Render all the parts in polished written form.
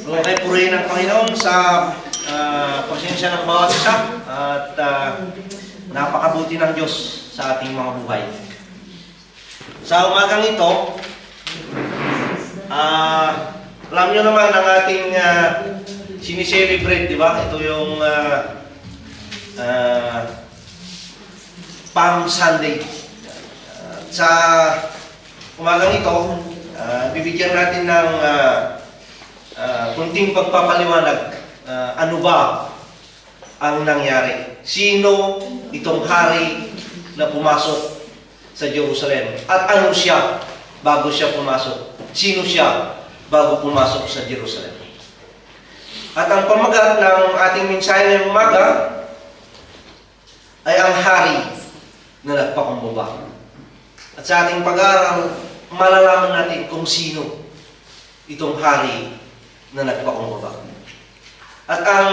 Okay, purihin ng Panginoon sa pasensya ng bawat isa at napakabuti ng Diyos sa ating mga buhay. Sa umagang ito, alam nyo naman ang ating sinicelebrate, di ba? Ito yung Palm Sunday. Sa umagang ito, bibigyan natin ng kunting pagpapaliwanag. Ano ba ang nangyari? Sino itong hari na pumasok sa Jerusalem? At ano siya bago siya pumasok? Sino siya bago pumasok sa Jerusalem? At ang pamagat ng ating mensahe ngayong umaga ay ang hari na nagpakumbaba. At sa ating pag-aaral, malalaman natin kung sino itong hari na nagpakumbaba. At ang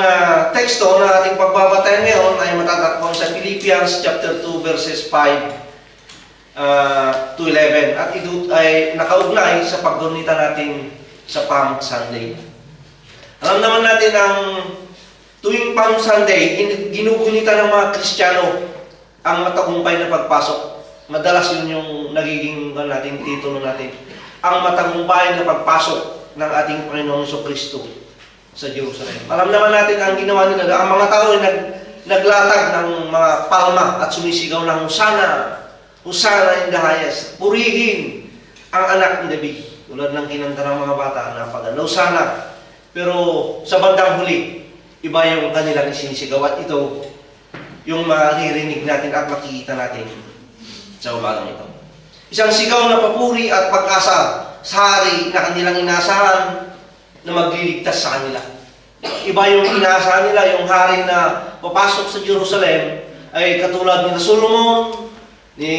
teksto na ating pagbabatayan ngayon ay matatagpuan sa Philippians chapter 2 verses 5 to 11. At ito ay nakaugnay sa paggunita natin sa Palm Sunday. Alam naman natin ang tuwing Palm Sunday, ginugunita ng mga Kristiyano ang matagumpay na pagpasok. Madalas yun yung nagiging natin, titulo natin. Ang matagumpay na pagpasok ng ating Panginoong Jesucristo sa Jerusalem. Alam naman natin ang ginawa nila. Ang mga tao ay naglatag ng mga palma at sumisigaw ng Hosana, Hosana in the highest. Purihin ang anak ni David. Tulad ng kinanta ng mga bata na pagano, Hosana. Pero sa bandang huli, iba yung kanilang sinisigaw. At ito yung maririnig natin at makikita natin sa umagang ito. Isang sigaw na papuri at pag-asa sa hari na kanilang inaasahan na magliligtas sa kanila. Iba yung inaasahan nila, yung hari na papasok sa Jerusalem ay katulad ni Solomon, ni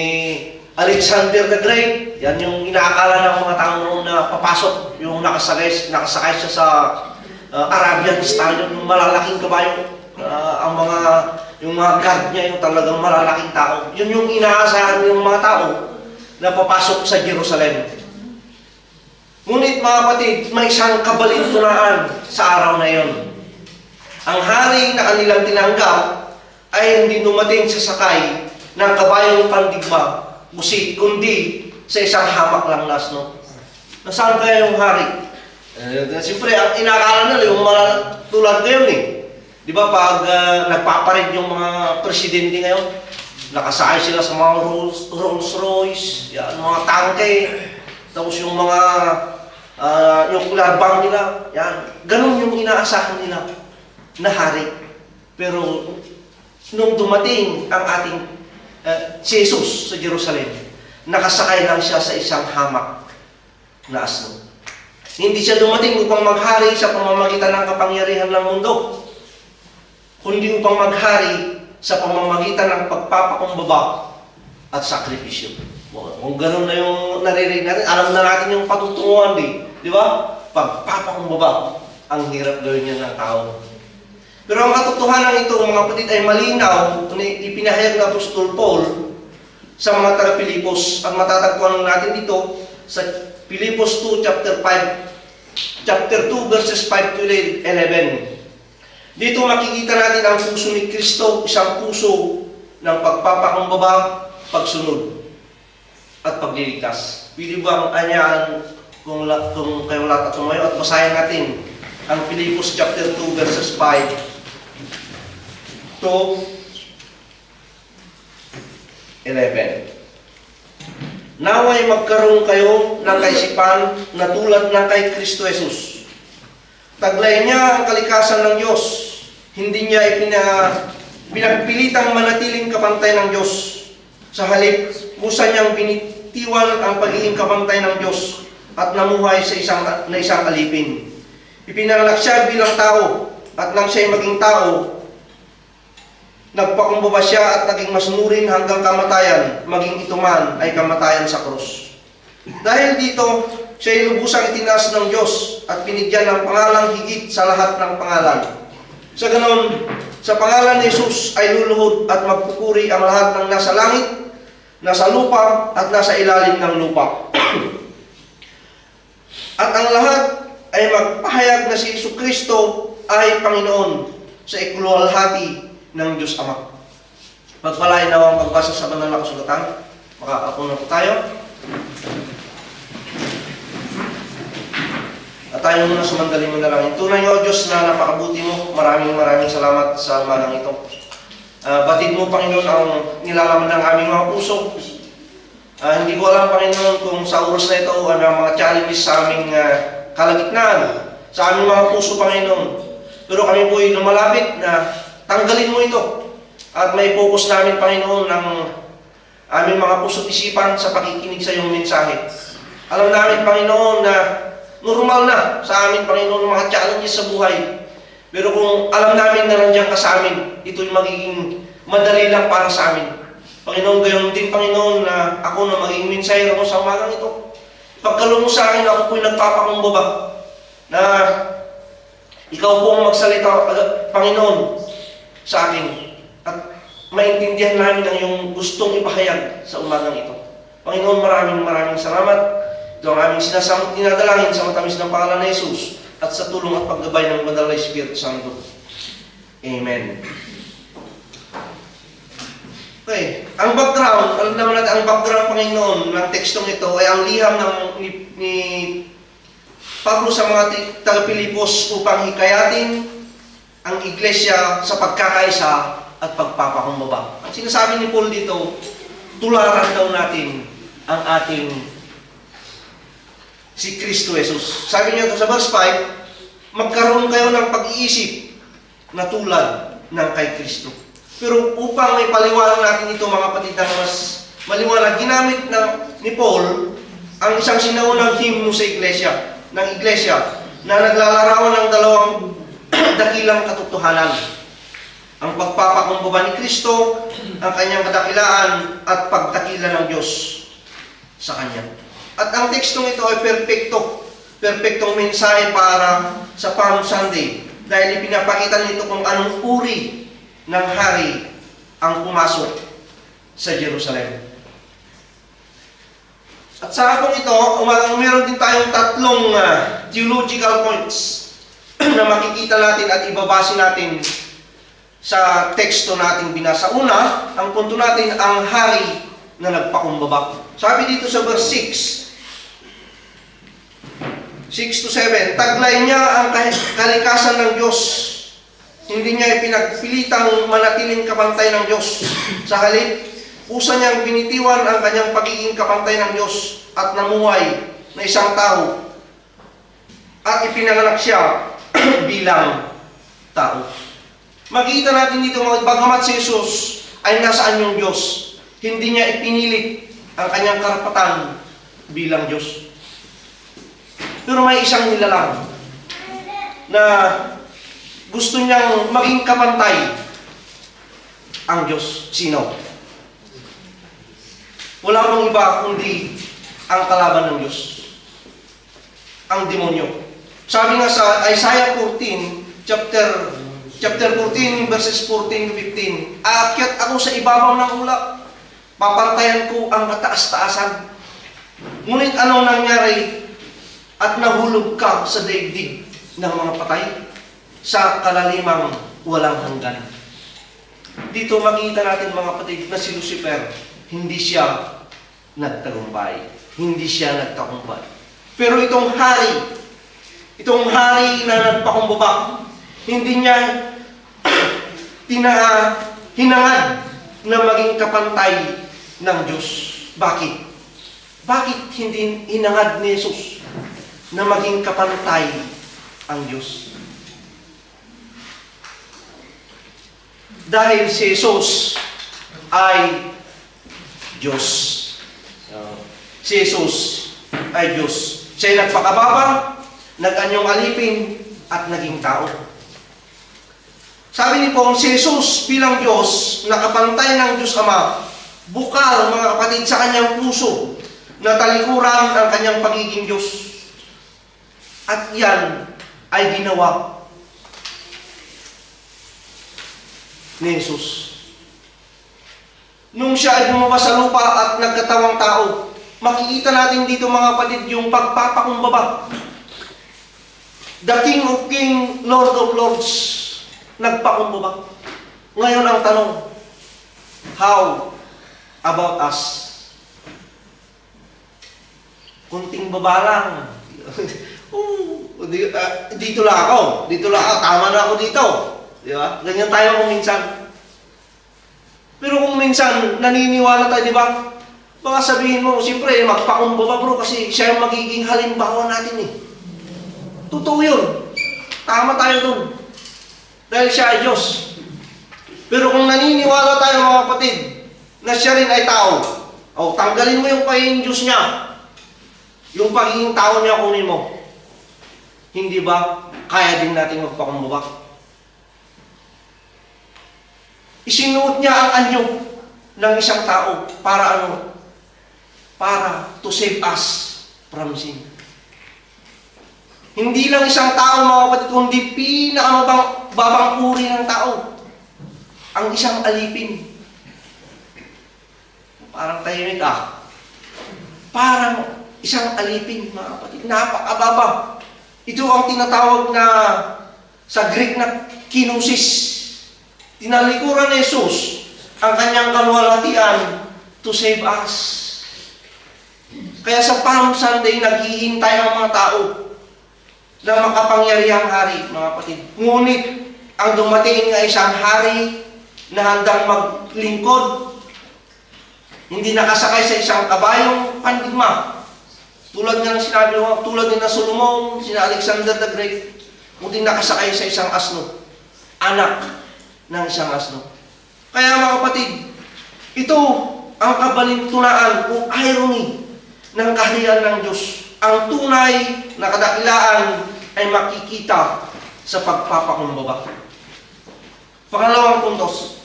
Alexander the Great. Yan yung inaakala ng mga tao noon na papasok, yung nakasakay siya sa Arabian Stallion, yung malalaking kabayo. Yung mga guard niya, yung talagang malalaking tao. Yun yung inaasahan ng mga tao na papasok sa Jerusalem. Ngunit mga kapatid, may isang kabalintunaan sa araw na iyon. Ang hari na kanilang tinanggap ay hindi dumating sa sakay ng kabayong pandigma, kundi sa isang hamak lang lasno. Nasaan kaya yung hari? Siyempre, ang inakala nila yung mga tulad ngayon eh. Di ba pag nagpaparid yung mga presidente ngayon, nakasakay sila sa mga Rolls Royce, yan, mga tangke, tapos yung mga nuclear bomb nila, yan. Ganun yung inaasahan nila na hari. Pero nung dumating ang ating si Jesus sa Jerusalem, nakasakay lang siya sa isang hamak na asno. Hindi siya dumating upang maghari sa pamamagitan ng kapangyarihan ng mundo, kundi upang maghari sa pamamagitan ng pagpapakumbaba at sakripisyo. Kung ganun na yung naririnig natin, alam na natin yung patutunguhan di ba? Pagpapakumbaba, ang hirap gawin niya ng tao. Pero ang katotohanan ito, mga kapatid, ay malinaw, ipinahayag ng Apostol Paul sa mga taga-Pilipos. Ang matatagpuan natin dito sa Pilipos 2, chapter 2, verses 5 to 11. Dito makikita natin ang puso ni Kristo, isang puso ng pagpapakumbaba, pagsunod, at pagliligtas. Pwede ba ang anyaan kung kayo lahat at tumayo at basahin natin ang Pilipos chapter 2, verses 5 to 11. Naway magkaroon kayo ng kaisipan na tulad ng kay Kristo Jesus. Taglay niya ang kalikasan ng Diyos. Hindi niya pinagpilitang manatiling kapantay ng Diyos. Sa halip, kusa niyang binitiwan ang pagiging kapantay ng Diyos at namuhay sa isang alipin. Ipinanganak siya bilang tao at nang siya'y maging tao, nagpakumbaba siya at naging masunurin hanggang kamatayan, maging ito man ay kamatayan sa krus. Dahil dito, siya'y lubusang itinaas ng Diyos at binigyan ng pangalang higit sa lahat ng pangalan. Sa ganon, sa pangalan ni Jesus ay luluhod at magpupuri ang lahat ng nasa langit, nasa lupa at nasa ilalim ng lupa. At ang lahat ay magpahayag na si Jesucristo ay Panginoon sa ikluwalhati ng Diyos Ama. Pagpalain nawa ang pagbasa sa banal na kasulatan. Makakapuna po tayo. At tayo muna sa mandaling manalangin. Tunay o Diyos na napakabuti mo. Maraming salamat sa umagang ito. Batid mo, Panginoon, ang nilalaman ng aming mga puso. Hindi ko alam, Panginoon, kung sa oras na ito ay mga challenges sa aming kalagitnaan, sa aming mga puso, Panginoon. Pero kami po ay lumalapit na tanggalin mo ito. At may focus namin, Panginoon, ng aming mga puso at isipan sa pakikinig sa iyong mensahe. Alam namin, Panginoon, na normal na sa amin, Panginoon, mga challenges sa buhay. Pero kung alam namin na nandiyan ka sa amin, ito'y magiging madali lang para sa amin. Panginoon, gayon din, Panginoon, na ako na magiging mensahero mo sa umagang ito. Pagkalo mo sa akin, ako po'y nagpapakumbaba na ikaw po ang magsalita, Panginoon, sa akin. At maintindihan namin ang iyong gustong ipahayag sa umagang ito. Panginoon, maraming salamat. Ito ang aming sinasamot dinadalangin sa matamis ng pangalan ni Jesus at sa tulong at paggabay ng Banal na Espiritu Santo. Amen. Okay. Ang background, alam naman natin, ang background, Panginoon, ng tekstong ito ay ang liham ni Pablo sa mga taga-Pilipos upang hikayatin ang iglesia sa pagkakaisa at pagpapakumbaba. Ang sinasabi ni Paul dito, tularan daw natin ang ating si Kristo Jesus. Sabi niya ito sa verse 5, magkaroon kayo ng pag-iisip na tulad ng kay Kristo. Pero upang may paliwanag natin ito, mga kapatid, na mas maliwanag, ginamit ni Paul ang isang sinaunang hymno sa iglesia, na naglalarawan ng dalawang dakilang katotohanan. Ang pagpapakumbaba ni Kristo, ang kanyang kadakilaan, at pagdakila ng Diyos sa kanya. At ang tekstong ito ay perpektong mensahe para sa Palm Sunday, dahil ipinapakita nito kung anong uri ng hari ang pumasok sa Jerusalem. At sa hapong ito, meron din tayong tatlong theological points na makikita natin at ibabase natin sa teksto nating binasa. Una, ang punto natin, ang hari na nagpakumbaba. Sabi dito sa verse 6 to 7, taglay niya ang kalikasan ng Diyos. Hindi niya ipinagpilitang manatiling kapantay ng Diyos. Sa halip, pusa niyang binitiwan ang kanyang pagiging kapantay ng Diyos at namuhay na isang tao. At ipinanganak siya bilang tao. Makikita natin dito, bagamat si Jesus ay nasaan yung Diyos, hindi niya ipinilit ang kanyang karapatan bilang Diyos. Pero may isang nilalang na gusto niyang maging kapantay ang Diyos. Sino? Wala pang iba kundi ang kalaban ng Diyos. Ang demonyo. Sabi nga sa Isaiah 14, chapter 14, verses 14 to 15, aakyat ako sa ibabaw ng ulap, papantayan ko ang kataas-taasan. Ngunit anong nangyari? At nahulog ka sa daigdig ng mga patay, sa kalalimang walang hanggan. Dito makita natin, mga kapatid, na si Lucifer, hindi siya nagtagumpay. Hindi siya nagtakumpay. Pero itong hari na nagpakumbaba, hindi niya hinangad na maging kapantay ng Diyos. Bakit? Bakit hindi hinangad ni Jesus na maging kapantay ang Diyos? Dahil si Jesus ay Diyos. Si Jesus ay Diyos. Siya'y nagpakababa, nag-anyong alipin, at naging tao. Sabi ni Paul, si Jesus bilang Diyos, nakapantay ng Diyos Ama, bukal, mga kapatid, sa kanyang puso, na talikuran ang kanyang pagiging Diyos. At yan ay ginawa ni Jesus. Nung siya ay bumaba sa lupa at nagkatawang tao, makikita natin dito, mga kapatid, yung pagpapakumbaba. The King of Kings, Lord of Lords, nagpakumbaba. Ngayon ang tanong, how about us? Kunting baba lang. Dito lang ako. Tama na ako dito. Di ba? Ganyan tayo kung minsan. Pero kung minsan, naniniwala tayo, di ba? Baka sabihin mo, siyempre, magpakumbaba bro, kasi siya yung magiging halimbawa natin eh. Totoo yun. Tama tayo dun. Dahil siya ay Diyos. Pero kung naniniwala tayo mga kapatid, na siya rin ay tao, o tanggalin mo yung pagiging Diyos niya, yung pagiging tao niya kunin mo, hindi ba kaya din natin magpakumbaba? Isinuot niya ang anyo ng isang tao para ano? Para to save us from sin. Hindi lang isang tao mga kapatid, kundi pinakamababang uri ng tao. Ang isang alipin. Parang tahimik Parang isang alipin mga kapatid. Napakababa. Ito ang tinatawag na sa Greek na kinosis. Tinalikuran ni Jesus ang kanyang kaluwalhatian to save us. Kaya sa Palm Sunday, naghihintay ang mga tao na makapangyarihang hari, mga kapatid. Ngunit, ang dumating nga isang hari na handang maglingkod, hindi nakasakay sa isang kabayong pandigma. Tulad nga ng sinabi ko, tulad ni na Solomon, sina Alexander the Great, hindi nakasakay sa isang asno. Anak ng isang asno. Kaya mga kapatid, ito ang kabalintunaan o irony ng kaharian ng Diyos. Ang tunay na kadakilaan ay makikita sa pagpapakumbaba. Pangalawang puntos,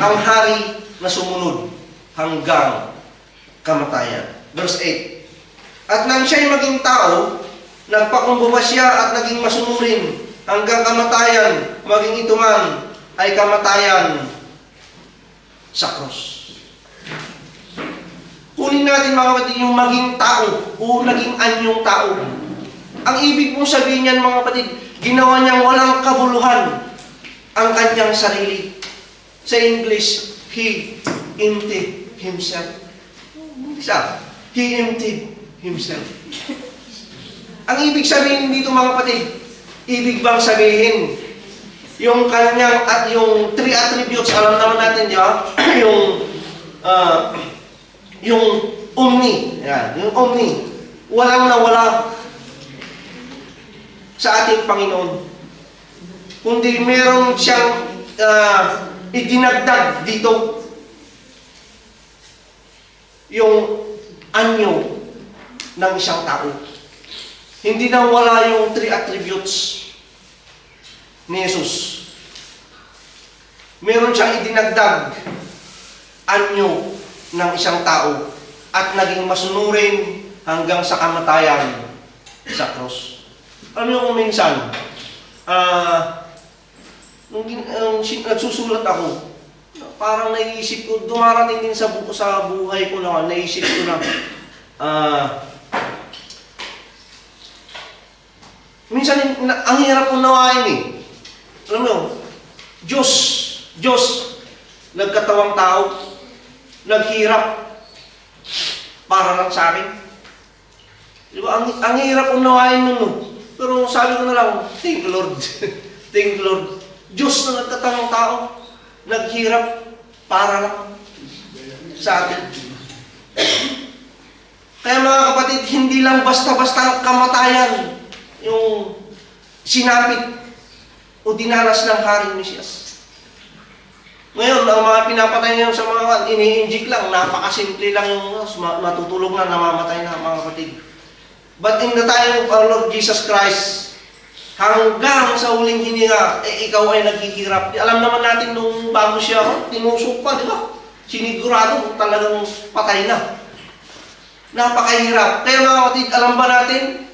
ang hari na sumunod hanggang kamatayan. Verse 8. At nang siya'y maging tao, nagpakumbaba siya at naging masunurin hanggang kamatayan, maging ito man ay kamatayan sa krus. Kunin natin mga kapatid yung maging tao o naging anyong tao. Ang ibig mong sabihin niyan mga kapatid, ginawa niyang walang kabuluhan ang kanyang sarili. Sa English, He emptied Himself. He emptied Himself. Ang ibig sabihin dito mga kapatid, ibig bang sabihin yung kanyang at yung three attributes, alam naman natin, di ba? yung omni, yan, yung omni, walang nawala sa ating Panginoon. Kundi meron siyang idinagdag dito yung anyo ng isang tao. Hindi na wala yung three attributes ni Jesus. Meron siyang idinagdag anyo ng isang tao at naging masunurin hanggang sa kamatayan sa krus. Alam niyo kung minsan, nung nagsusulat ako, parang naisip ko, dumarating din sa buhay ko na, naisip ko na, minsan, ang hirap unawain eh. Alam mo, Diyos, nagkatawang tao, naghirap para lang sa akin. Di ba? Ang hirap unawain nun. Pero sabi ko na lang, thank you Lord. Thank you Lord. Diyos na nagkatawang tao, naghirap para lang sa atin. Kaya mga kapatid, hindi lang basta-basta kamatayan yung sinapit o dinanas ng Haring Mesiyas. Ngayon, ang mga pinapatay niyo sa mga ini-inject lang, napakasimple lang yung matutulog na, namamatay na mga kapatid. But in the time of our Lord Jesus Christ, hanggang sa huling hininga, ikaw ay naghihirap. Alam naman natin nung bago siya, tinusok pa, di ba? Sinigurado, talagang patay na. Napakahirap. Kaya mga kapatid, alam ba natin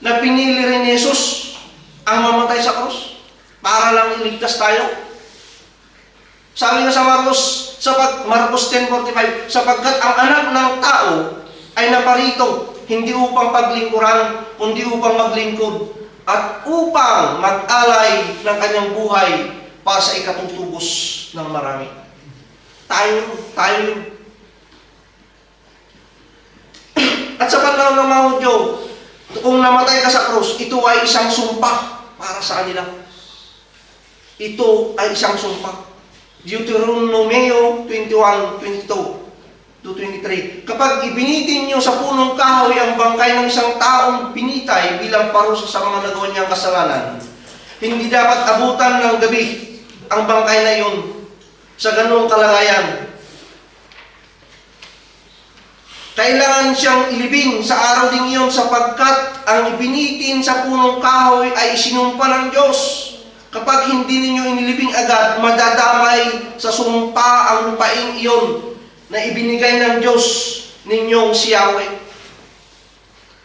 na pinili rin ni Jesus ang mamatay sa krus para lang iligtas tayo? Sabi nga sa Marcos 10:45, sapagkat ang anak ng tao ay naparito hindi upang paglingkuran, kundi upang maglingkod at upang mag-alay ng kanyang buhay para sa ikatutubos ng marami. Tayo. At sa panahon ng mga Hudyo, kung namatay ka sa krus, ito ay isang sumpa para sa kanila. Ito ay isang sumpa. Deuteronomio 21:22-23. Kapag ibinitin niyo sa punong kahoy ang bangkay ng isang taong pinitay bilang parusa sa mga nagawa niyang kasalanan, hindi dapat abutan ng gabi ang bangkay na iyon sa ganung kalagayan. Kailangan siyang ilibing sa araw ding iyon sapagkat ang ibinitin sa punong kahoy ay isinumpa ng Diyos. Kapag hindi ninyo inilibing agad, madadamay sa sumpa ang lupaing iyon na ibinigay ng Diyos ninyong si Yahweh.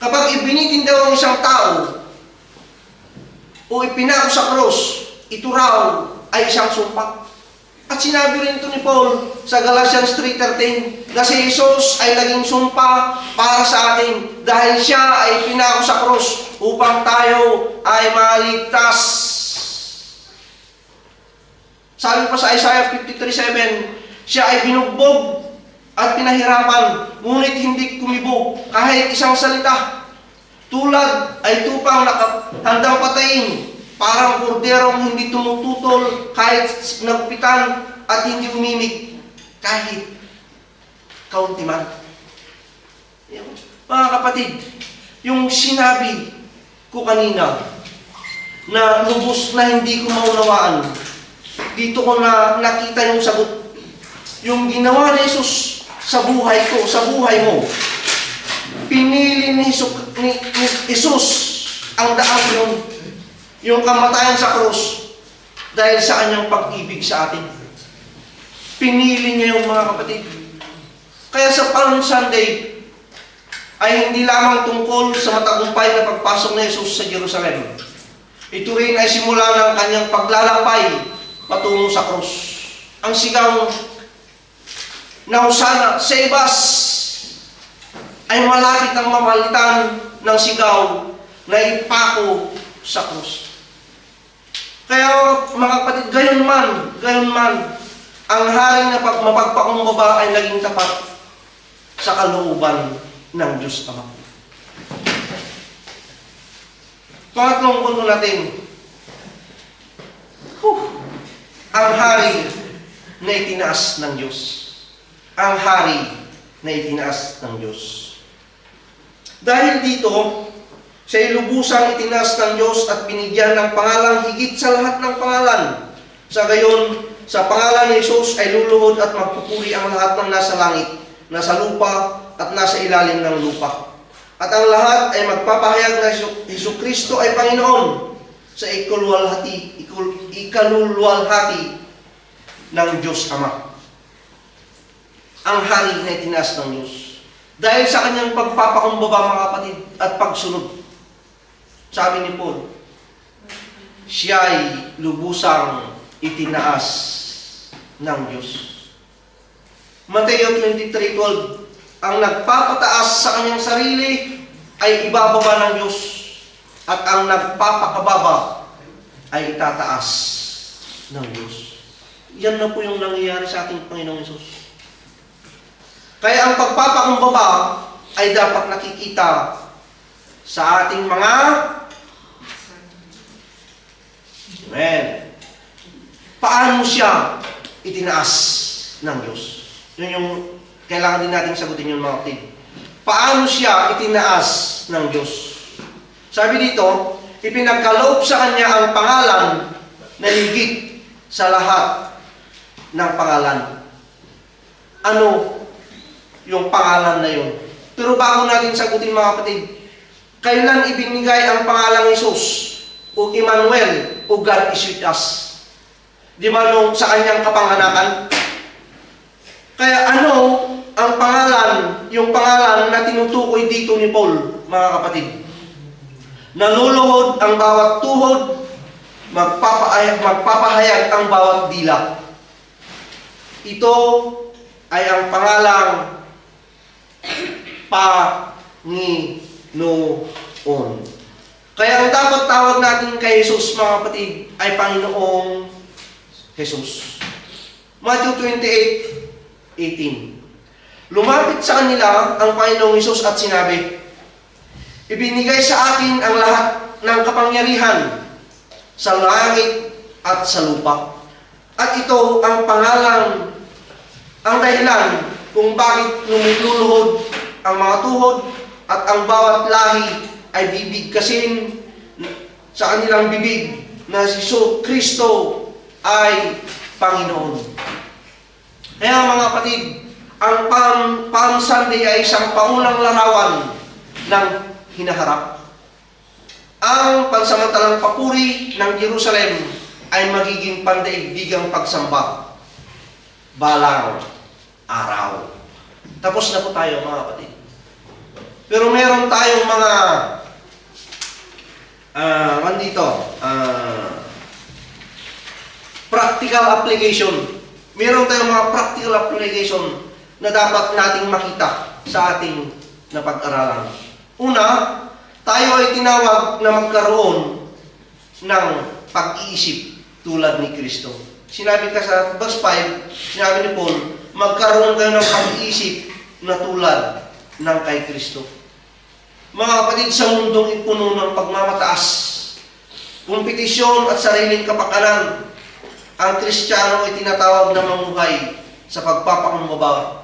Kapag ibinitin daw ang isang tao o ipinako sa krus, ito raw ay isang sumpa. At sinabi rin ito ni Paul sa Galatians 3:13 na si Jesus ay naging sumpa para sa atin dahil siya ay pinako sa krus upang tayo ay maligtas. Sabi pa sa Isaiah 53:7, siya ay binugbog at pinahirapan, ngunit hindi kumibo kahit isang salita. Tulad ay tupang handang patayin, parang korderong hindi tumututol kahit nagupitan at hindi umimik kahit kaunti man. Mga kapatid, yung sinabi ko kanina na lubos na hindi ko maunawaan, dito ko na nakita yung sagot. Yung ginawa ni Jesus sa buhay ko, sa buhay mo, pinili ni Jesus ang daan yun. Yung kamatayan sa krus dahil sa kanyang pag-ibig sa atin. Pinili niya yung mga kapatid. Kaya sa Palm Sunday ay hindi lamang tungkol sa matagumpay na pagpasok ni Jesus sa Jerusalem. Ito rin ay simula ng kanyang paglalakbay patungo sa krus. Ang sigaw na Hosanna, save us, ay malapit ang mamalitan ng sigaw na ipako sa krus. Kaya mga kapatid, gayon man, ang haring na mapagpakumbaba ay naging tapat sa kalooban ng Diyos Ama. Pangatlong punto natin, ang hari na itinaas ng Diyos. Ang hari na itinaas ng Diyos. Dahil dito, siya'y lubusang itinaas ng Diyos at binigyan ng pangalang higit sa lahat ng pangalan. Sa gayon, sa pangalan ni Jesus ay luluhod at magpupuri ang lahat ng nasa langit, nasa lupa, at nasa ilalim ng lupa. At ang lahat ay magpapahayag na Jesucristo ay Panginoon sa ikaluluwalhati ng Diyos Ama. Ang hari na itinaas ng Diyos. Dahil sa kanyang pagpapakumbaba, mga kapatid, at pagsunod. Sabi ni Paul, siya'y lubusang itinaas ng Diyos. Mateo 23:12, ang nagpapataas sa kanyang sarili ay ibababa ng Diyos, at ang nagpapakababa ay itataas ng Diyos. Yan na po yung nangyayari sa ating Panginoong Hesus. Kaya ang pagpapakumbaba ay dapat nakikita sa ating mga Amen. Paano siya itinaas ng Diyos? Yun yung kailangan din natin sagutin yung mga kapatid. Paano siya itinaas ng Diyos? Sabi dito, ipinagkaloob sa kanya ang pangalan na higit sa lahat ng pangalan. Ano yung pangalan na yun? Pero bago natin sagutin, mga kapatid, kailan ibinigay ang pangalang Jesus o Emmanuel o God is with us? Di ba nung sa kanyang kapanganakan? Kaya ano ang pangalan, yung pangalan na tinutukoy dito ni Paul, mga kapatid? Naluluhod ang bawat tuhod, magpapahayag ang bawat dila. Ito ay ang pangalang ni noon. Kaya ang dapat tawag natin kay Jesus, mga kapatid, ay Panginoong Jesus. Matthew 28:18. Lumapit sa kanila ang Panginoong Jesus at sinabi, ibinigay sa akin ang lahat ng kapangyarihan sa langit at sa lupa. At ito ang pangalan, ang dahilan kung bakit lumuluhod ang mga tuhod at ang bawat lahi ay bibigkasin sa kanilang bibig na si Kristo ay Panginoon. Kaya mga kapatid, ang Palm Sunday ay isang paunang larawan ng hinaharap. Ang pansamantalang papuri ng Jerusalem ay magiging pandaigdigang pagsamba balang araw. Tapos na po tayo, mga kapatid. Pero meron tayong mga practical application. Meron tayong mga practical application na dapat nating makita sa ating napag-aralan. Una, tayo ay tinawag na magkaroon ng pag-iisip tulad ni Kristo. Sinabi ka sa verse 5, sinabi ni Paul, magkaroon kayo ng pag-iisip na tulad ng kay Kristo. Mga kapatid, sa mundong ipuno ng pagmamataas, kompetisyon at sariling kapakanan, ang Kristiyano ay tinatawag na mamuhay sa pagpapakumbaba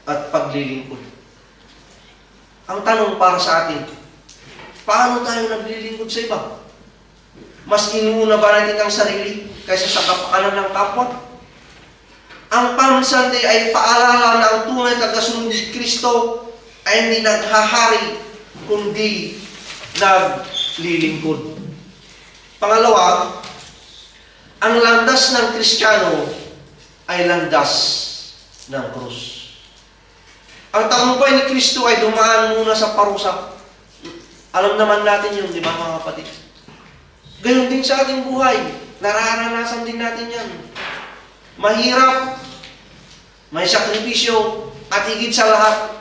at paglilingkod. Ang tanong para sa atin, paano tayo naglilingkod sa iba? Mas inuuna ba natin ang sarili kaysa sa kapakanan ng kapwa? Ang Palm Sunday ay paalala na ang tunay na tagasunod ni Kristo ay hindi naghahari, kundi naglilingkod. Pangalawa, ang landas ng Kristiyano ay landas ng krus. Ang tagumpay ni Kristo ay dumaan muna sa parusa. Alam naman natin yun, di ba mga kapatid? Gayon din sa ating buhay. Nararanasan din natin yan. Mahirap, may sakripisyo, at higit sa lahat,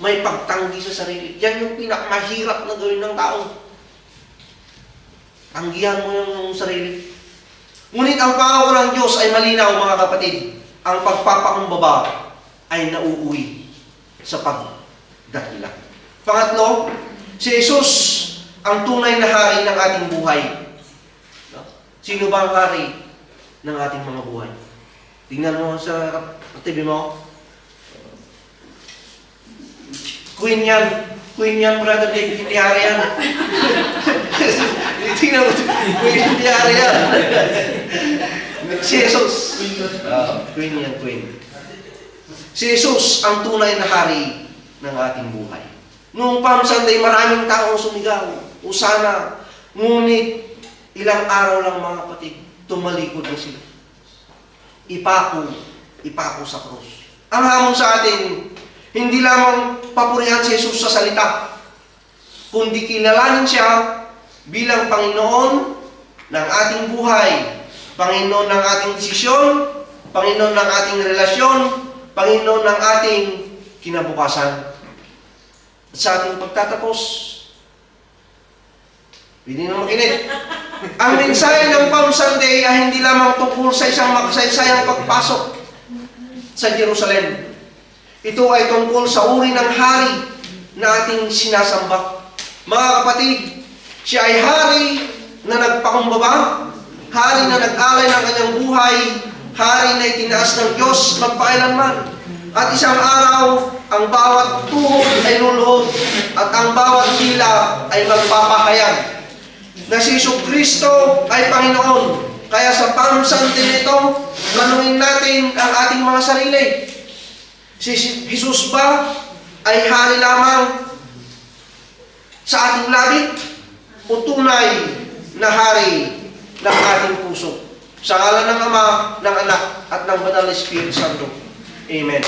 may pagtanggi sa sarili. Yan yung pinakamahirap na gawin ng tao. Tanggihan mo yung sarili. Ngunit ang pangako ng Diyos ay malinaw, mga kapatid. Ang pagpapakumbaba ay nauuwi sa pagdakila. Pangatlo, si Jesus ang tunay na hari ng ating buhay. Sino ba ang hari ng ating mga buhay? Tingnan mo sa TV mo. Queen yan. Queen yan, brother. Hindi hari yan. Tingnan mo. Queen, hindi hari yan. Si Jesus. Queen yan, queen. Si Jesus ang tunay na hari ng ating buhay. Noong Palm Sunday, maraming taong sumigaw. Usana. Ngunit, ilang araw lang, mga kapatid, tumalikod na sila. Ipako sa krus. Ang hamon sa atin, hindi lamang papurihan si Jesus sa salita, kundi kilalanin siya bilang Panginoon ng ating buhay, Panginoon ng ating desisyon, Panginoon ng ating relasyon, Panginoon ng ating kinabukasan. At sa ating pagtatapos, hindi na makinig. Ang mensahe ng Palm Sunday ay hindi lamang tungkol sa isang makasaysayang pagpasok sa Jerusalem. Ito ay tungkol sa uri ng hari na ating sinasamba. Mga kapatid, siya ay hari na nagpakumbaba, hari na nag-alay ng kanyang buhay, hari na itinaas ng Diyos magpakailanman. At isang araw, ang bawat tuhod ay luluhod at ang bawat dila ay magpapahayag na si Kristo ay Panginoon. Kaya sa Palm Sunday nito, tanungin natin ang ating mga sarili. Si Jesus ba ay hari lamang sa ating labi o tunay na hari ng ating puso? Sa ngalan ng Ama, ng Anak, at ng Banal na Espiritu Santo. Amen.